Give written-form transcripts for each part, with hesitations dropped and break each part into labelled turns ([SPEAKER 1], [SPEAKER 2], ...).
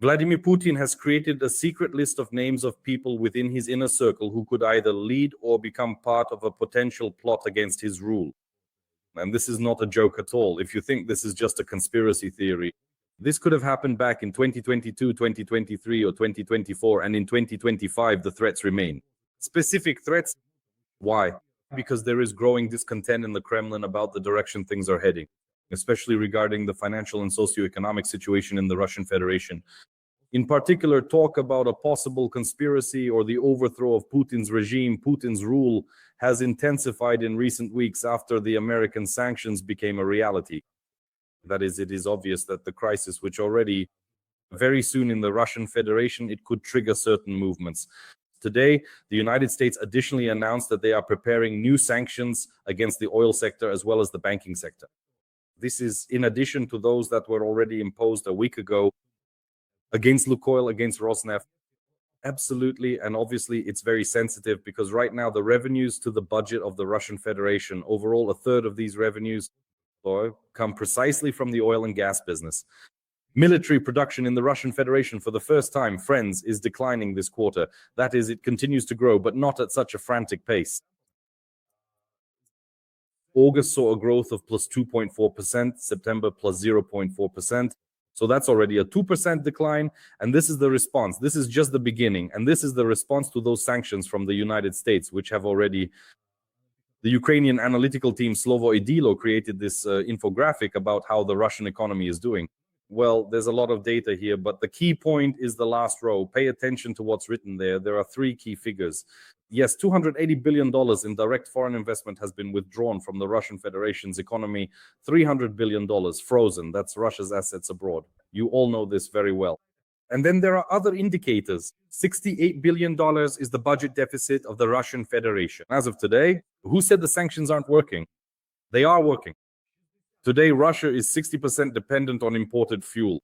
[SPEAKER 1] Vladimir Putin has created a secret list of names of people within his inner circle who could either lead or become part of a potential plot against his rule. And this is not a joke at all. If you think this is just a conspiracy theory, this could have happened back in 2022, 2023, or 2024, and in 2025, the threats remain. Specific threats. Why? Because there is growing discontent in the Kremlin about the direction things are heading, especially regarding the financial and socioeconomic situation in the Russian Federation. In particular, talk about a possible conspiracy or the overthrow of Putin's regime, Putin's rule, has intensified in recent weeks after the American sanctions became a reality. That is, it is obvious that the crisis, which already very soon in the Russian Federation, it could trigger certain movements. Today, the United States additionally announced that they are preparing new sanctions against the oil sector as well as the banking sector. This is in addition to those that were already imposed a week ago against Lukoil, against Rosneft. Absolutely, and obviously it's very sensitive because right now the revenues to the budget of the Russian Federation, overall a third of these revenues come precisely from the oil and gas business. Military production in the Russian Federation for the first time, friends, is declining this quarter. That is, it continues to grow, but not at such a frantic pace. August saw a growth of plus 2.4%, September plus 0.4%. So that's already a 2% decline. And this is the response. This is just the beginning. And this is the response to those sanctions from the United States, which have already... The Ukrainian analytical team Slovo Idilo created this infographic about how the Russian economy is doing. Well, there's a lot of data here, but the key point is the last row. Pay attention to what's written there. There are three key figures. Yes, $280 billion in direct foreign investment has been withdrawn from the Russian Federation's economy. $300 billion frozen. That's Russia's assets abroad. You all know this very well. And then there are other indicators. $68 billion is the budget deficit of the Russian Federation. As of today, who said the sanctions aren't working? They are working. Today, Russia is 60% dependent on imported fuel.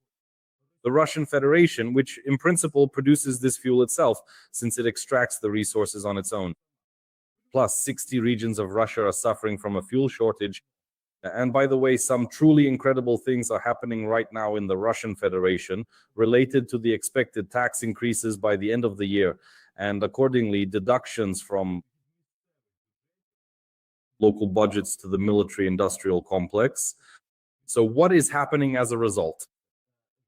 [SPEAKER 1] The Russian Federation, which in principle produces this fuel itself, since it extracts the resources on its own. Plus, 60 regions of Russia are suffering from a fuel shortage. And by the way, some truly incredible things are happening right now in the Russian Federation related to the expected tax increases by the end of the year. And accordingly, deductions from local budgets to the military-industrial complex. So what is happening as a result?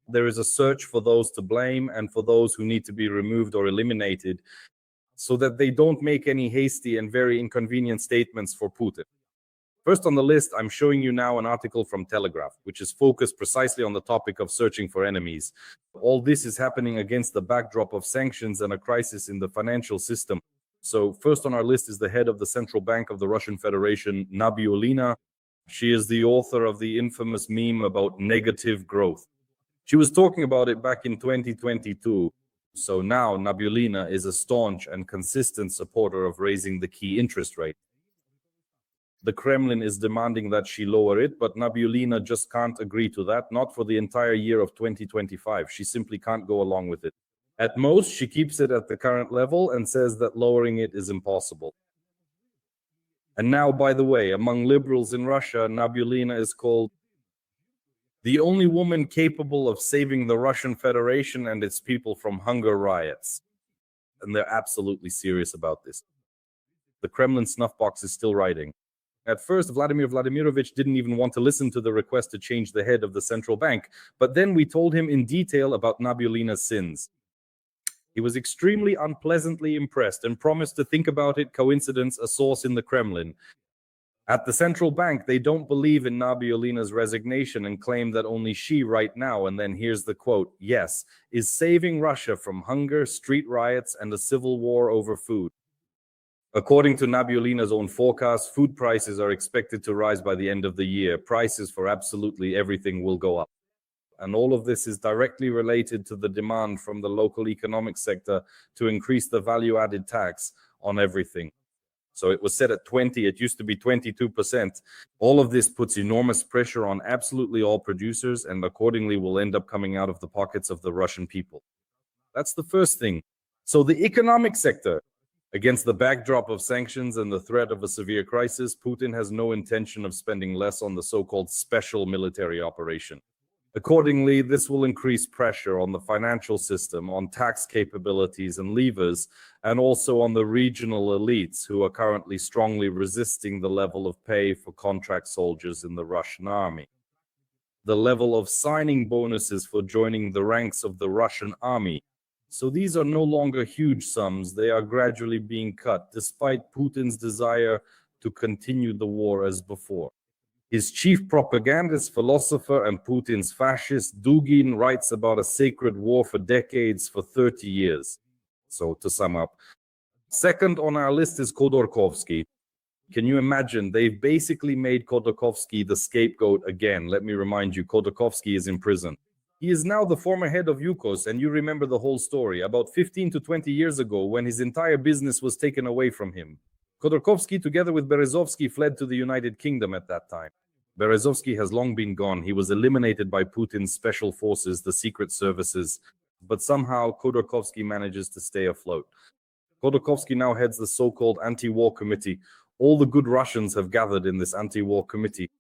[SPEAKER 1] There is a search for those to blame and for those who need to be removed or eliminated so that they don't make any hasty and very inconvenient statements for Putin. First on the list, I'm showing you now an article from Telegraph, which is focused precisely on the topic of searching for enemies. All this is happening against the backdrop of sanctions and a crisis in the financial system. So first on our list is the head of the Central Bank of the Russian Federation, Nabiullina. She is the author of the infamous meme about negative growth. She was talking about it back in 2022. So now Nabiullina is a staunch and consistent supporter of raising the key interest rate. The Kremlin is demanding that she lower it, but Nabiullina just can't agree to that, not for the entire year of 2025. She simply can't go along with it. At most, she keeps it at the current level and says that lowering it is impossible. And now, by the way, among liberals in Russia, Nabiullina is called the only woman capable of saving the Russian Federation and its people from hunger riots. And they're absolutely serious about this. The Kremlin snuffbox is still writing. At first, Vladimir Vladimirovich didn't even want to listen to the request to change the head of the central bank, but then we told him in detail about Nabiullina's sins. He was extremely unpleasantly impressed and promised to think about it. Coincidence, a source in the Kremlin. At the central bank, they don't believe in Nabiullina's resignation and claim that only she right now, and then here's the quote, yes, is saving Russia from hunger, street riots, and a civil war over food. According to Nabiullina's own forecast, food prices are expected to rise by the end of the year. Prices for absolutely everything will go up. And all of this is directly related to the demand from the local economic sector to increase the value-added tax on everything. So it was set at 20, it used to be 22%. All of this puts enormous pressure on absolutely all producers and accordingly will end up coming out of the pockets of the Russian people. That's the first thing. So the economic sector, against the backdrop of sanctions and the threat of a severe crisis, Putin has no intention of spending less on the so-called special military operation. Accordingly, this will increase pressure on the financial system, on tax capabilities and levers, and also on the regional elites who are currently strongly resisting the level of pay for contract soldiers in the Russian army. The level of signing bonuses for joining the ranks of the Russian army. So these are no longer huge sums. They are gradually being cut, despite Putin's desire to continue the war as before. His chief propagandist, philosopher, and Putin's fascist, Dugin, writes about a sacred war for decades, for 30 years. So, to sum up, second on our list is Khodorkovsky. Can you imagine? They've basically made Khodorkovsky the scapegoat again. Let me remind you, Khodorkovsky is in prison. He is now the former head of Yukos, and you remember the whole story, about 15 to 20 years ago, when his entire business was taken away from him. Khodorkovsky, together with Berezovsky, fled to the United Kingdom at that time. Berezovsky has long been gone. He was eliminated by Putin's special forces, the secret services, but somehow Khodorkovsky manages to stay afloat. Khodorkovsky now heads the so-called anti-war committee. All the good Russians have gathered in this anti-war committee.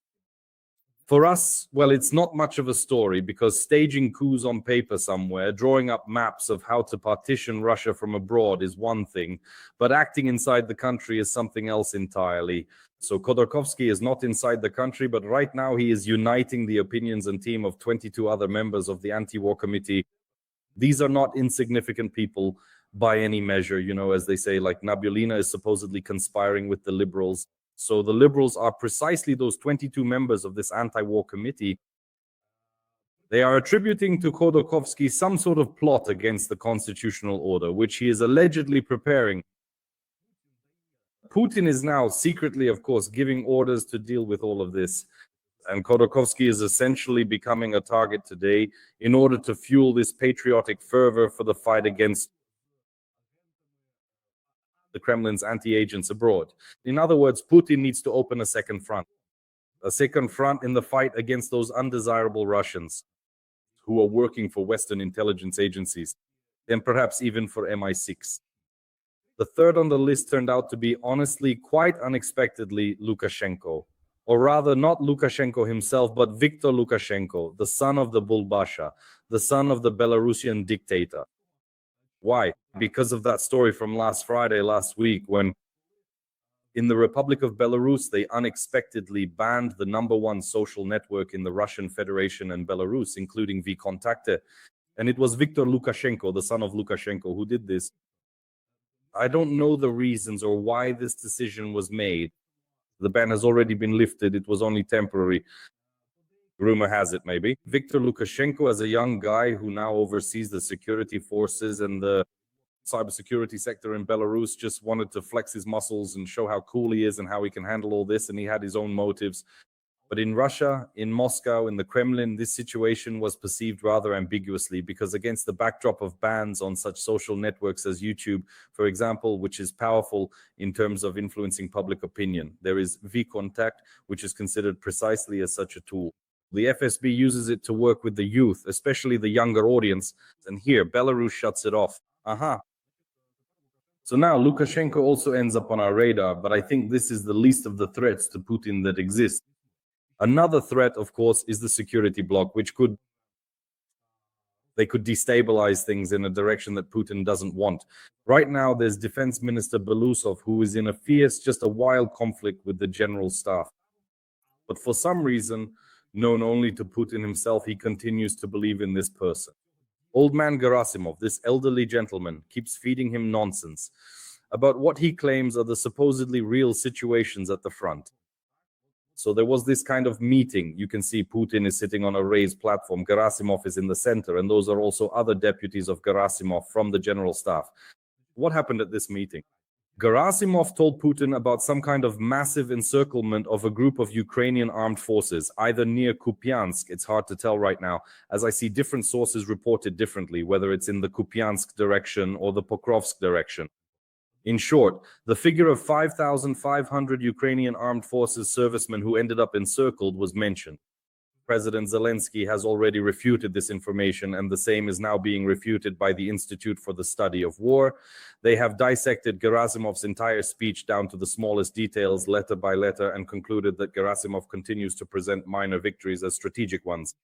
[SPEAKER 1] For us, well, it's not much of a story, because staging coups on paper somewhere, drawing up maps of how to partition Russia from abroad is one thing, but acting inside the country is something else entirely. So Khodorkovsky is not inside the country, but right now he is uniting the opinions and team of 22 other members of the anti-war committee. These are not insignificant people by any measure, you know, as they say, like Nabiullina is supposedly conspiring with the liberals. So the liberals are precisely those 22 members of this anti-war committee. They are attributing to Khodorkovsky some sort of plot against the constitutional order, which he is allegedly preparing. Putin is now secretly, of course, giving orders to deal with all of this. And Khodorkovsky is essentially becoming a target today in order to fuel this patriotic fervor for the fight against the Kremlin's anti-agents abroad. In other words, Putin needs to open a second front in the fight against those undesirable Russians who are working for Western intelligence agencies, and perhaps even for MI6. The third on the list turned out to be, honestly, quite unexpectedly, Lukashenko. Or rather, not Lukashenko himself, but Viktor Lukashenko, the son of the Bulbasha, the son of the Belarusian dictator. Why? Because of that story from last week, when in the Republic of Belarus, they unexpectedly banned the #1 social network in the Russian Federation and Belarus, including VKontakte. And it was Viktor Lukashenko, the son of Lukashenko, who did this. I don't know the reasons or why this decision was made. The ban has already been lifted. It was only temporary. Rumor has it, maybe. Viktor Lukashenko, as a young guy who now oversees the security forces and the cybersecurity sector in Belarus, just wanted to flex his muscles and show how cool he is and how he can handle all this, and he had his own motives. But in Russia, in Moscow, in the Kremlin, this situation was perceived rather ambiguously, because against the backdrop of bans on such social networks as YouTube, for example, which is powerful in terms of influencing public opinion, there is VKontakte, which is considered precisely as such a tool. The FSB uses it to work with the youth, especially the younger audience, and here, Belarus shuts it off. So now Lukashenko also ends up on our radar, but I think this is the least of the threats to Putin that exist. Another threat, of course, is the security bloc, which could destabilize things in a direction that Putin doesn't want. Right now, there's Defense Minister Belousov, who is in a fierce, just a wild conflict with the general staff. But for some reason, known only to Putin himself, he continues to believe in this person. Old man Gerasimov, this elderly gentleman, keeps feeding him nonsense about what he claims are the supposedly real situations at the front. So there was this kind of meeting. You can see Putin is sitting on a raised platform. Gerasimov is in the center, and those are also other deputies of Gerasimov from the general staff. What happened at this meeting? Gerasimov told Putin about some kind of massive encirclement of a group of Ukrainian armed forces, either near Kupiansk. It's hard to tell right now, as I see different sources reported differently, whether it's in the Kupiansk direction or the Pokrovsk direction. In short, the figure of 5,500 Ukrainian armed forces servicemen who ended up encircled was mentioned. President Zelensky has already refuted this information, and the same is now being refuted by the Institute for the Study of War. They have dissected Gerasimov's entire speech down to the smallest details, letter by letter, and concluded that Gerasimov continues to present minor victories as strategic ones.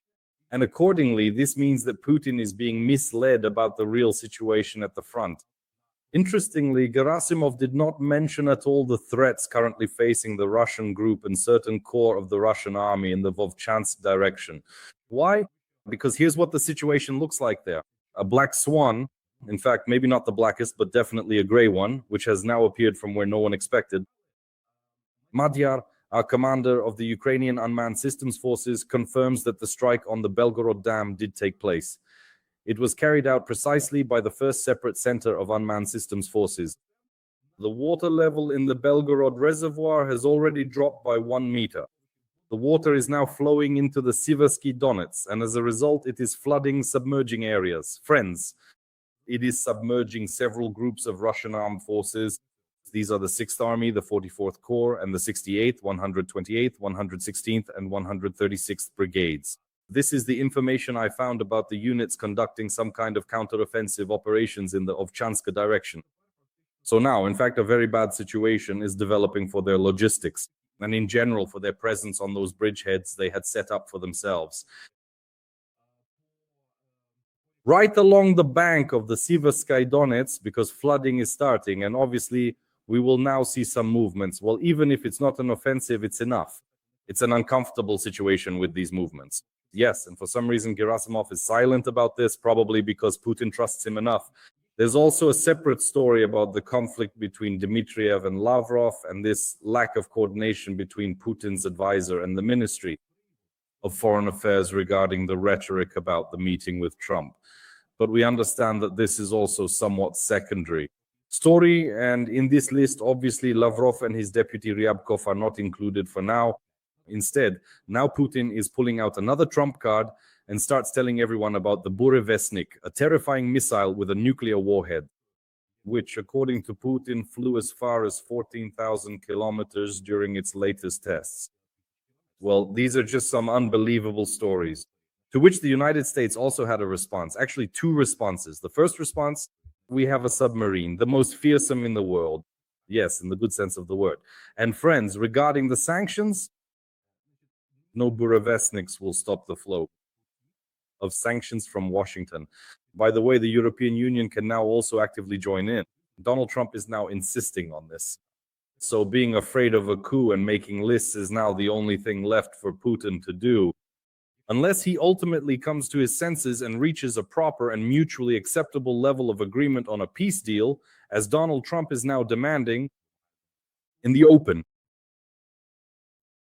[SPEAKER 1] And accordingly, this means that Putin is being misled about the real situation at the front. Interestingly, Gerasimov did not mention at all the threats currently facing the Russian group and certain core of the Russian army in the Vovchansk direction. Why? Because here's what the situation looks like there. A black swan, in fact, maybe not the blackest, but definitely a gray one, which has now appeared from where no one expected. Madyar, our commander of the Ukrainian unmanned systems forces, confirms that the strike on the Belgorod Dam did take place. It was carried out precisely by the first separate center of unmanned systems forces. The water level in the Belgorod reservoir has already dropped by 1 meter. The water is now flowing into the Siversky Donets, and as a result, it is flooding submerging areas. Friends, it is submerging several groups of Russian armed forces. These are the 6th Army, the 44th Corps, and the 68th, 128th, 116th, and 136th Brigades. This is the information I found about the units conducting some kind of counteroffensive operations in the Ovchanska direction. So now, in fact, a very bad situation is developing for their logistics, and in general for their presence on those bridgeheads they had set up for themselves. Right along the bank of the Siversky Donets, because flooding is starting, and obviously we will now see some movements. Well, even if it's not an offensive, it's enough. It's an uncomfortable situation with these movements. Yes, and for some reason Gerasimov is silent about this, probably because Putin trusts him enough. There's also a separate story about the conflict between Dmitriev and Lavrov, and this lack of coordination between Putin's advisor and the Ministry of Foreign Affairs regarding the rhetoric about the meeting with Trump. But we understand that this is also somewhat secondary story, and in this list, obviously, Lavrov and his deputy Ryabkov are not included for now. Instead, now Putin is pulling out another trump card and starts telling everyone about the Burevestnik, a terrifying missile with a nuclear warhead, which, according to Putin, flew as far as 14,000 kilometers during its latest tests. Well, these are just some unbelievable stories, to which the United States also had a response, actually 2 responses. The first response, we have a submarine, the most fearsome in the world. Yes, in the good sense of the word. And friends, regarding the sanctions, no Burevestniks will stop the flow of sanctions from Washington. By the way, the European Union can now also actively join in. Donald Trump is now insisting on this. So being afraid of a coup and making lists is now the only thing left for Putin to do. Unless he ultimately comes to his senses and reaches a proper and mutually acceptable level of agreement on a peace deal, as Donald Trump is now demanding in the open.